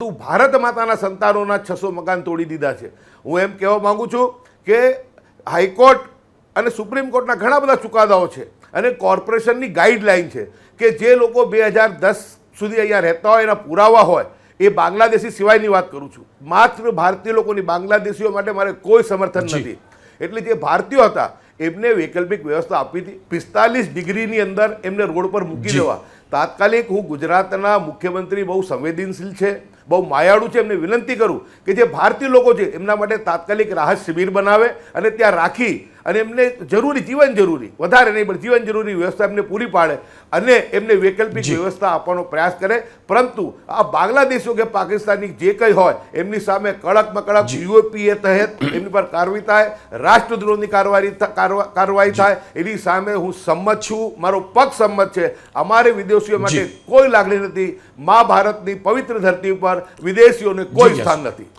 પરંતુ ભારત માતાના સંતાનોના 600 મકાન તોડી દીધા છે. હું એમ કહેવા માગું છું કે હાઈકોર્ટ અને સુપ્રીમ કોર્ટના ઘણા બધા ચુકાદાઓ છે અને કોર્પોરેશનની ગાઈડલાઈન છે કે જે લોકો 2010 સુધી અહીંયા રહેતા હોય એના પુરાવા હોય, એ બાંગ્લાદેશી સિવાયની વાત કરું છું, માત્ર ભારતીય લોકોની, બાંગ્લાદેશીઓ માટે મારે કોઈ સમર્થન નથી. એટલે જે ભારતીયો હતા એમને વૈકલ્પિક વ્યવસ્થા આપી હતી. 45 ડિગ્રીની અંદર એમને રોડ પર મૂકી દેવા. તાત્કાલિક હું ગુજરાતના મુખ્યમંત્રી બહુ સંવેદનશીલ છે, બહુ માયાળુ છે, એમને વિનંતી કરું કે જે ભારતીય લોકો છે એમના માટે તાત્કાલિક રાહત શિબિર બનાવે અને ત્યાં રાખી અને એમને જરૂરી, જીવન જરૂરી, વધારે નહીં પણ જીવન જરૂરી વ્યવસ્થા એમને પૂરી પાડે અને એમને વૈકલ્પિક વ્યવસ્થા આપવાનો પ્રયાસ કરે. પરંતુ આ બાંગ્લાદેશીઓ કે પાકિસ્તાની જે કંઈ હોય એમની સામે કડકમાં કડક યુએપીએ તહેત એમની પર કાર્યવાહી થાય, રાષ્ટ્રદ્રોહની કાર્યવાહી થાય, એની સામે હું સંમત છું, મારો પક્ષ સંમત છે. અમારે વિદેશીઓ માટે કોઈ લાગણી નથી. મા ભારતની પવિત્ર ધરતી ઉપર વિદેશીઓને કોઈ સ્થાન નથી.